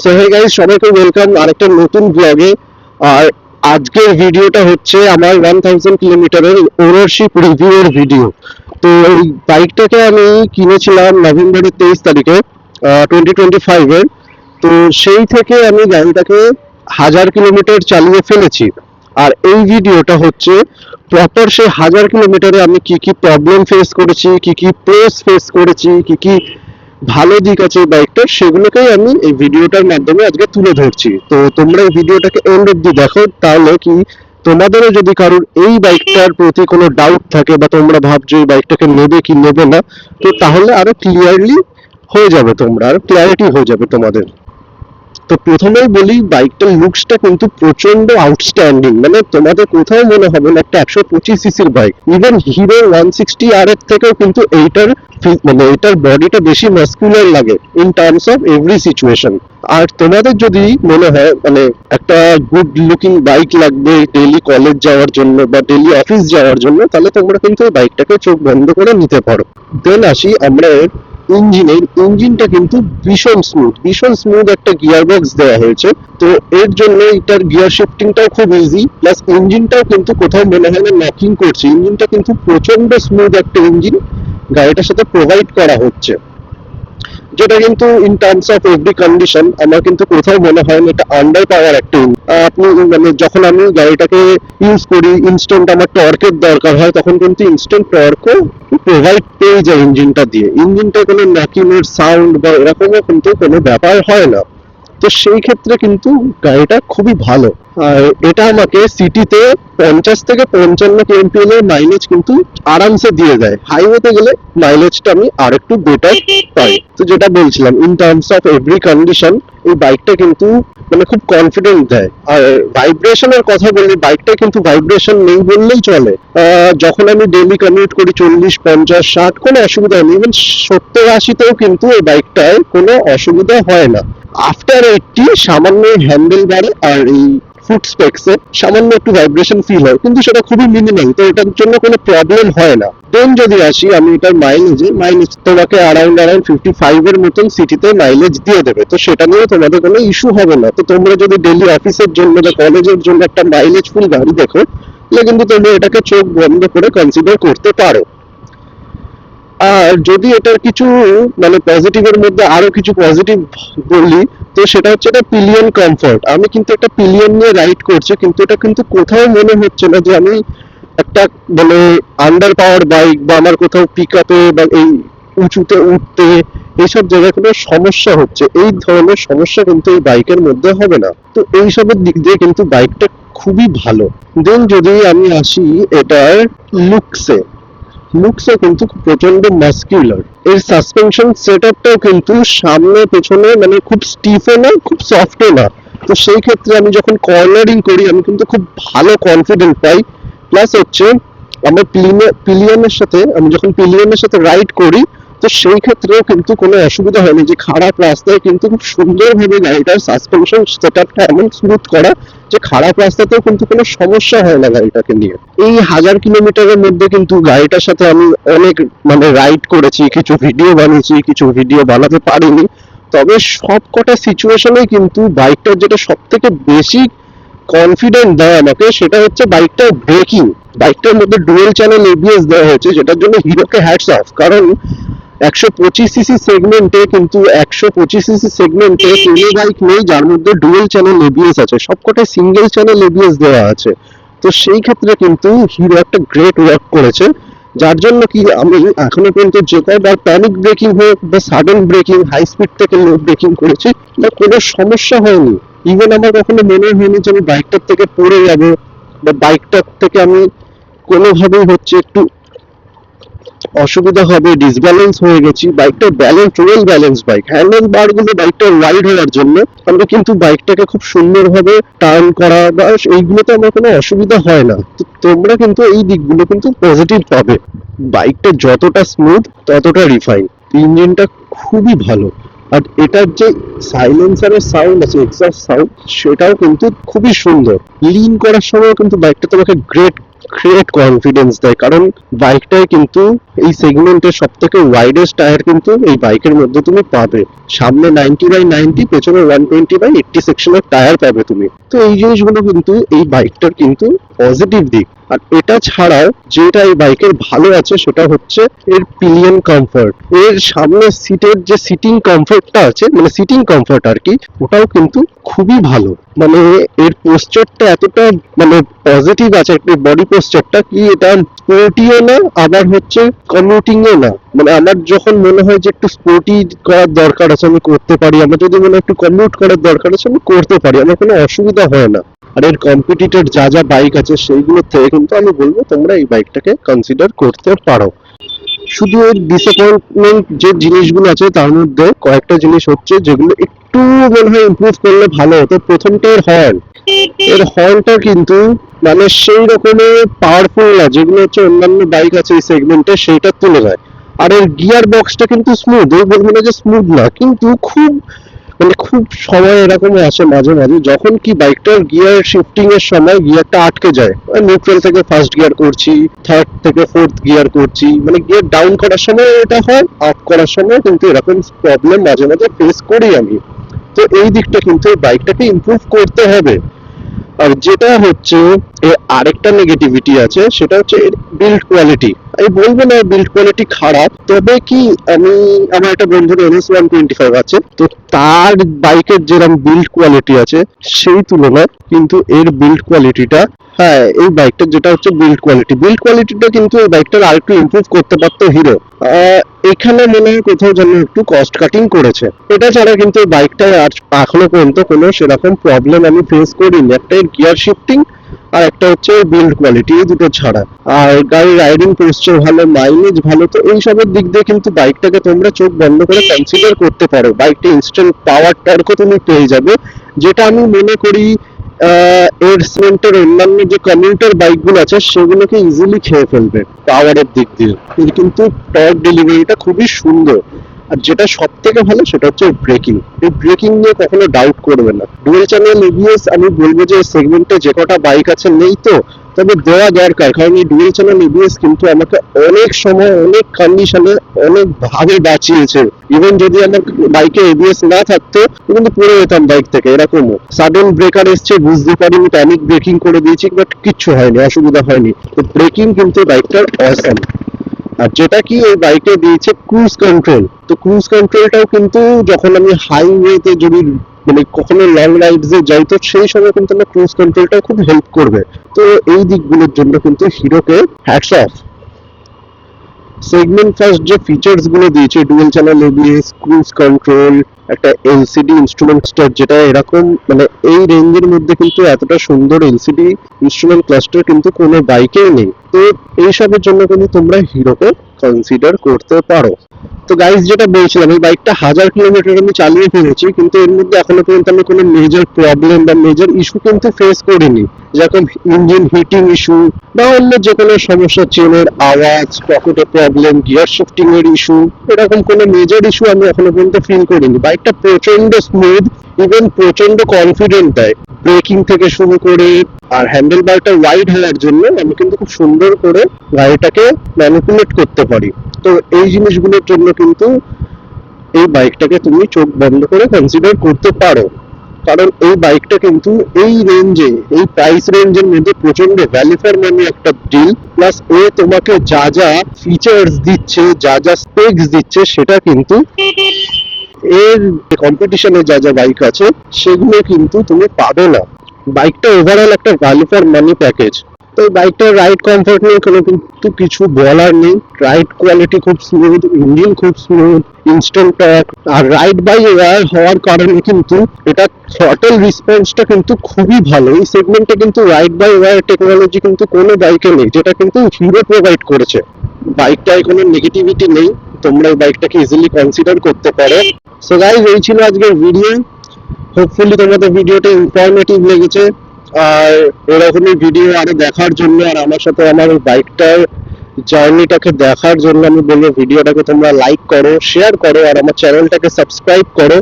So hey guys, সবাইকে welcome আরেকটা নতুন ব্লগে। আর আজকের ভিডিওটা হচ্ছে আমার 1000 কিলোমিটারের ওনারশিপ রিভিউর ভিডিও। তো এই বাইকটাকে আমি কিনেছিলাম নভেম্বরের 23 তারিখে 2025-এর। তো সেই থেকে আমি গাড়িটাকে 1000 কিলোমিটার চালিয়ে ফেলেছি। আর এই ভিডিওটা হচ্ছে প্রপার সেই 1000 কিলোমিটারে আমি কি কি প্রবলেম ফেস করেছি, কি কি প্লেস ফেস করেছি, কি কি ভালো দিক আছে বাইকটার, সেগুলোকেই আমি এই ভিডিওটার মাধ্যমে আজকে তুলে ধরছি। তো তোমরা এই ভিডিওটাকে এন্ড অব্দি দেখো, তাহলে কি তোমাদেরও যদি কারোর এই বাইকটার প্রতি কোনো ডাউট থাকে বা তোমরা ভাবছো এই বাইকটাকে নেবে কি নেবে না, তো তাহলে আরো ক্লিয়ারলি হয়ে যাবে, তোমরা আরো ক্লিয়ারিটি হয়ে যাবে তোমাদের। তো প্রথমেই বলি, বাইকটার লুকসটা কিন্তু প্রচন্ড আউটস্ট্যান্ডিং। মানে তোমাদের কোথাও মনে হবে না একটা 125 সিসির বাইক। ইভেন হিরো 160R এর থেকেও কিন্তু এটার বডিটা বেশি মাস্কুলার লাগে in terms of every situation. আর তোমাদের যদি মনে হয় মানে একটা গুড লুকিং বাইক লাগবে ডেইলি কলেজ যাওয়ার জন্য বা ডেইলি অফিস যাওয়ার জন্য, তাহলে তোমরা কিন্তু এই বাইকটাকে চোখ বন্ধ করে নিতে পারো। দেন আসি আমরা ইঞ্জিনটা কিন্তু ভীষণ স্মুথ একটা গিয়ার বক্স দেওয়া হয়েছে। তো এর জন্য এটার গিয়ার শিফটিংটাও খুব ইজি, প্লাস ইঞ্জিনটাও কিন্তু কোথাও মনে হয় না নকিং করছে। ইঞ্জিনটা কিন্তু প্রচন্ড স্মুথ একটা ইঞ্জিন গাড়িটার সাথে প্রোভাইড করা হচ্ছে, যেটা কিন্তু in terms of every condition আমার কিন্তু কোথাও মনে হয় না এটা আন্ডার পাওয়ার একটা আপনি মানে যখন আমি গাড়িটাকে ইউজ করি, ইনস্ট্যান্ট আমার টর্কের দরকার হয়, তখন কিন্তু ইনস্ট্যান্ট টর্কও প্রোভাইড পেয়ে যায় ইঞ্জিনটা দিয়ে। ইঞ্জিনটা কোনো ন্যাকিংয়ের সাউন্ড বা এরকমও কিন্তু কোনো ব্যাপার হয় না। তো সেই ক্ষেত্রে কিন্তু গাড়িটা খুবই ভালো। আর এটা আমাকে সিটিতে 50 থেকে 55 kmpl মাইলেজ কিন্তু আরামসে দিয়ে দেয়। হাইওয়েতে গেলে মাইলেজটা আমি আর একটু বেটার পাই। তো যেটা বলছিলাম, in terms of every condition এই বাইকটা কিন্তু মানে খুব কনফিডেন্ট দেয়। আর ভাইব্রেশনের কথা বলি, বাইকটা কিন্তু ভাইব্রেশন নেই বললেই চলে। যখন আমি ডেইলি কমিউট করি 40, 50, 60 কোনো অসুবিধা নেই। ইভেন 70, 80-তেও কিন্তু এই বাইকটায় কোনো অসুবিধা হয় না। আফটার 80 সামান্য হ্যান্ডেল বারে আর এই ফুট স্পেক্সে সামান্য একটু ভাইব্রেশন ফিল হয়, কিন্তু সেটা খুবই মিনিমাল, তো এটার জন্য কোনো প্রবলেম হয় না। দেন যদি আসি আমি এটার মাইলেজ তোমাকে অ্যারাউন্ড 55 এর মতন সিটিতে মাইলেজ দিয়ে দেবে। তো সেটা নিয়ে তোমাদের কোনো ইস্যু হবে না। তো তোমরা যদি ডেইলি অফিসের জন্য বা কলেজের জন্য একটা মাইলেজ ফুল গাড়ি দেখো, তাহলে কিন্তু তোমরা এটাকে চোখ বন্ধ করে কনসিডার করতে পারো। আর যদি এটার কিছু মানে পজিটিভের মধ্যে আরো কিছু পজিটিভ বলি, তো সেটা হচ্ছে এটা পিলিয়ন কমফোর্ট। আমি কিন্তু একটা পিলিয়ন নিয়ে রাইড করছি, কিন্তু এটা কিন্তু কোথাও মনে হচ্ছে না যে আমি একটা মানে আন্ডার পাওয়ার বাইক বা আমার কোথাও পিক আপে বা এই উঁচুতে উঠতে এইসব জায়গায় কোনো সমস্যা হচ্ছে, এই ধরনের সমস্যা কিন্তু এই বাইকের মধ্যে হবে না। তো এইসবের দিক দিয়ে কিন্তু বাইকটা খুবই ভালো। দেন যদি আমি আসি এটার লুকসে কিন্তু প্রচন্ড মাস্কুলার। এর সাসপেনশন সেটআপটাও কিন্তু সামনে পেছনে মানে খুব স্টিফও না, খুব সফটও না। তো সেই ক্ষেত্রে আমি যখন কর্নারিং করি আমি কিন্তু খুব ভালো কনফিডেন্ট পাই। প্লাস হচ্ছে আমার পিলিয়নের সাথে রাইড করি, তো সেই ক্ষেত্রেও কিন্তু কোনো অসুবিধা হয়নি যে খারাপ রাস্তায় কিন্তু খুব সুন্দরভাবে গাড়িটার সাসপেনশন সেটআপটা এমন স্মুথ করা যে খারাপ রাস্তাতেও কিন্তু কোনো সমস্যা হয় না গাড়িটাকে নিয়ে। এই 1000 কিলোমিটারের মধ্যে কিন্তু গাড়িটার সাথে আমি অনেক মানে রাইড করেছি, কিছু ভিডিও বানিয়েছি, কিছু ভিডিও বানাতে পারিনি। তবে সব কটা সিচুয়েশনে কিন্তু বাইকটার যেটা সব থেকে বেশি কনফিডেন্ট দেয় আমাকে, সেটা হচ্ছে বাইকটার ব্রেকিং। বাইকটার মধ্যে ডুয়েল চ্যানেল এবিএস দেওয়া হয়েছে, যেটার জন্য হিরোকে হ্যাটস অফ। কারণ 125 সিসি সেগমেন্টে কিন্তু 125 সিসি সেগমেন্টে কোনো বাইক নেই যার মধ্যে ডুয়েল চ্যানেল এবিএস আছে, সবকটাই সিঙ্গেল চ্যানেল এবিএস দেওয়া আছে। তো সেই ক্ষেত্রে কিন্তু হিরো একটা গ্রেট ওয়ার্ক করেছে, যার জন্য কি আমি এখনো পর্যন্ত যে কয়বার প্যানিক ব্রেকিং হোক বা সাডেন ব্রেকিং, হাই স্পিড থেকে লো ব্রেকিং করেছি, না কোনো সমস্যা হয়নি। ইভেন আমার কখনো মনে হয়নি যে আমি বাইকটার থেকে পড়ে যাবো বা বাইকটার থেকে আমি কোনোভাবেই হচ্ছে একটু অসুবিধা হবে, ডিসব্যালেন্স হয়ে গেছি। বাইকটার balance, well balance bike. Handle বার গুলো বাইকটা ওয়াইড হওয়ার জন্য আমরা কিন্তু বাইকটাকে খুব সুন্দরভাবে টার্ন করা বা এইগুলোতে আমার কোনো অসুবিধা হয় না। তো তোমরা কিন্তু এই দিকগুলো কিন্তু পজিটিভ পাবে। বাইকটা যতটা স্মুথ ততটা রিফাইন, ইঞ্জিনটা খুবই ভালো। আর এটার যে সাইলেন্সারের সাউন্ড আছে, এক্সস্ট সাউন্ড, সেটাও কিন্তু খুবই সুন্দর। লিন করার সময় কিন্তু বাইকটা তোমাকে গ্রেট গ্রেট কনফিডেন্স দেয়, কারণ বাইকটায় কিন্তু এই সেগমেন্টের সব থেকে ওয়াইডেস্ট টায়ার কিন্তু এই বাইকের মধ্যে তুমি পাবে। সামনে 90/90, পেছনে 120/80 সেকশনের টায়ার পাবে তুমি। তো এই জিনিসগুলো কিন্তু এই বাইকটার কিন্তু পজিটিভ দিক। আর এটা ছাড়াও যেটা এই বাইকের ভালো আছে সেটা হচ্ছে এর পিলিয়ন কমফর্ট। এর সামনে সিটের যে সিটিং কমফর্টটা আছে, মানে সিটিং কমফর্ট আর কি, ওটাও কিন্তু খুবই ভালো। মানে এর পোস্টারটা এতটা মানে পজিটিভ আছে, একটা বডি পোস্টারটা কি, এটা স্পোর্টিও না আবার হচ্ছে কমিউটিংও না। মানে আমার যখন মনে হয় যে একটু স্পোর্টি করার দরকার আছে আমি করতে পারি, আমার যদি মনে হয় একটু কমিউট করার দরকার আছে আমি করতে পারি, আমার কোনো অসুবিধা হয় না। আর এর কম্পিটিটর যা যা বাইক আছে সেইগুলোর থেকে কিন্তু আমি বলবো তোমরা এই বাইকটাকে কনসিডার করতে পারো। শুধু এর ডিসঅ্যাপয়েন্টমেন্ট যে জিনিসগুলো আছে তার মধ্যে কয়েকটা জিনিস হচ্ছে যেগুলো একটু মনে হয় ইমপ্রুভ করলে ভালো হতো। প্রথমটা এর হর্ন। এর হর্নটা কিন্তু মানে সেই রকমের পাওয়ারফুল না যেগুলো হচ্ছে অন্যান্য বাইক আছে এই সেগমেন্টে সেইটার তুলনায়। আর এর গিয়ার বক্সটা কিন্তু স্মুথ, এই বলবো না যে স্মুথ না, কিন্তু খুব মানে খুব সময় এরকম আসে মাঝে মাঝে যখন কি বাইকটার গিয়ার শিফটিং এর সময় গিয়ারটা আটকে যায়, নিউট্রাল থেকে ফার্স্ট গিয়ার করছি, থার্ড থেকে ফোর্থ গিয়ার করছি, মানে গিয়ার ডাউন করার সময় এটা হয়, আপ করার সময় কিন্তু এরকম প্রবলেম মাঝে মাঝে ফেস করি আমি। তো এই দিকটা কিন্তু বাইকটাকে ইমপ্রুভ করতে হবে। আর যেটা হচ্ছে এর আরেকটা নেগেটিভিটি আছে সেটা হচ্ছে এর বিল্ড কোয়ালিটি। আমি বলবো না বিল্ড কোয়ালিটি খারাপ, তবে কি আমি আমার একটা বন্ধুর NS125 আছে, তো তার বাইকের যেরকম বিল্ড কোয়ালিটি আছে সেই তুলনায় কিন্তু এর বিল্ড কোয়ালিটিটা, হ্যাঁ এই বাইকটার যেটা হচ্ছে বিল্ড কোয়ালিটিটা কিন্তু এই বাইকটার আরেকটু ইমপ্রুভ করতে পারতো হিরো। এখানে মনে হয় কোথাও যেন একটু কস্ট কাটিং করেছে। এটা ছাড়া কিন্তু বাইকটায় আর এখনো পর্যন্ত কোনো সেরকম প্রবলেম আমি ফেস করিনি। একটা এর গিয়ার শিফটিং আর একটা হচ্ছে বিল্ড কোয়ালিটি, এই দুটো ছাড়া। আর গাড়ির রাইডিং পোস্টার ভালো, মাইলেজ ভালো, তো এই সবের দিক দিয়ে কিন্তু বাইকটাকে তোমরা চোখ বন্ধ করে কনসিডার করতে পারো। বাইকটা ইনস্ট্যান্ট পাওয়ার টর্কও তুমি পেয়ে যাবে, যেটা আমি মনে করি এর সেগমেন্টের অন্যান্য যে কমিউটার বাইকগুলো আছে সেগুলোকে ইজিলি খেয়ে ফেলবে পাওয়ারের দিক দিয়ে। এর কিন্তু টর্ক ডেলিভারিটা খুবই সুন্দর। আর যেটা সব থেকে ভালো সেটা হচ্ছে ব্রেকিং। এই ব্রেকিং নিয়ে কখনো ডাউট করবে না। ডুয়েল চ্যানেল এবিএস আমি বলবো যে সেগমেন্টে যে কটা বাইক আছে নেই তো, তবে দেওয়া দরকার, কারণ এই ডুয়েল চ্যানেল এবিএস কিন্তু আমাকে অনেক সময় অনেক কন্ডিশনে অনেক ভাবে বাঁচিয়েছে। ইভেন যদি আমার বাইকে এবিএস না থাকতো কিন্তু পড়ে যেতাম বাইক থেকে, এরকমও সাডেন ব্রেকার এসছে বুঝতে পারিনি, প্যানিক ব্রেকিং করে দিয়েছি, বাট কিচ্ছু হয়নি, অসুবিধা হয়নি। তো ব্রেকিং কিন্তু বাইকটার অসাম। আর যেটা কি এই বাইকে দিয়েছে ক্রুজ কন্ট্রোল, তো ক্রুজ কন্ট্রোলটাও কিন্তু যখন আমি হাইওয়েতে যদি মানে কখনো লং রাইডসে যাই তো সেই সময় কিন্তু আমার ক্রুজ কন্ট্রোলটাও খুব হেল্প করবে। তো এই দিকগুলোর জন্য কিন্তু হিরোকে হ্যাটস অফ। সেগমেন্ট ফার্স্ট যে ফিচার্স গুলো দিয়েছে, dual channel ABS, cruise control, একটা এলসিডি ইনস্ট্রুমেন্ট ক্লাস্টার, যেটা এরকম মানে এই রেঞ্জের মধ্যে কিন্তু এতটা সুন্দর এলসিডি ইনস্ট্রুমেন্ট ক্লাস্টার কিন্তু কোনো বাইকেই নেই। তো এইসবের জন্য কিন্তু তোমরা হিরোকে কনসিডার করতে পারো। তো গাইস যেটা বলছিলাম, এই বাইকটা 1000 কিলোমিটার আমি চালিয়ে ফেলেছি, কিন্তু এর মধ্যে এখনো পর্যন্ত আমি কোনো মেজর প্রবলেম বা মেজর ইস্যু কিন্তু ফেস করিনি। যেরকম ইঞ্জিন হিটিং ইস্যু বা অন্য যে কোনো সমস্যা, চেনের আওয়াজ, পকেটে প্রবলেম, গিয়ার শিফটিং এর ইস্যু, এরকম কোনো মেজর ইস্যু আমি এখনো পর্যন্ত ফিল করিনি। বাইকটা প্রচন্ড স্মুথ, ইভেন প্রচন্ড কনফিডেন্ট দেয় ব্রেকিং থেকে শুরু করে। আর হ্যান্ডেল বারটা ওয়াইড হওয়ার জন্য আমি কিন্তু খুব সুন্দর করে গাড়িটাকে ম্যানিপুলেট করতে পারি। তো এই জিনিসগুলোর জন্য কিন্তু এই বাইকটাকে তুমি চোখ বন্ধ করে কনসিডার করতে পারো, কারণ এই বাইকটা কিন্তু এই রেঞ্জে, এই প্রাইস রেঞ্জের মধ্যে প্রচন্ড ভ্যালু ফর মানি একটা ডিল। প্লাস এ তোমাকে যা যা ফিচার্স দিচ্ছে, যা যা স্পেকস দিচ্ছে, সেটা কিন্তু এর কম্পিটিশনে যা যা বাইক আছে সেগুলো কিন্তু তুমি পাবে না। বাইকটা ওভারঅল একটা ভ্যালু ফর মানি প্যাকেজ। তো বাইকটার রাইড কমফোর্ট নিয়ে কোনো কিন্তু কিছু বলার নেই। রাইড কোয়ালিটি খুব স্মুথ, ইঞ্জিন খুব স্মুথ, ইনস্ট্যান্ট টর্ক। আর রাইড বাই এয়ার হওয়ার কারণে কিন্তু এটা থ্রটল রেসপন্সটা কিন্তু খুবই ভালো। এই সেগমেন্টে কিন্তু রাইড বাই এয়ার টেকনোলজি কিন্তু কোনো বাইকে নেই, যেটা কিন্তু হিরো প্রোভাইড করেছে। বাইকটায় কোনো নেগেটিভিটি নেই, তোমরা এই বাইকটাকে ইজিলি কনসিডার করতে পারো। সো গাইস, এই ছিল আজকের ভিডিও। হোপফুলি তোমাদের ভিডিওটা ইনফরমেটিভ লেগেছে। আর এরকমই ভিডিও আরো দেখার জন্য আর আমার সাথে আমার বাইকটার জার্নিটাকে দেখার জন্য আমি বলবো ভিডিওটাকে তোমরা লাইক করো, শেয়ার করো, আর আমার চ্যানেলটাকে সাবস্ক্রাইব করো।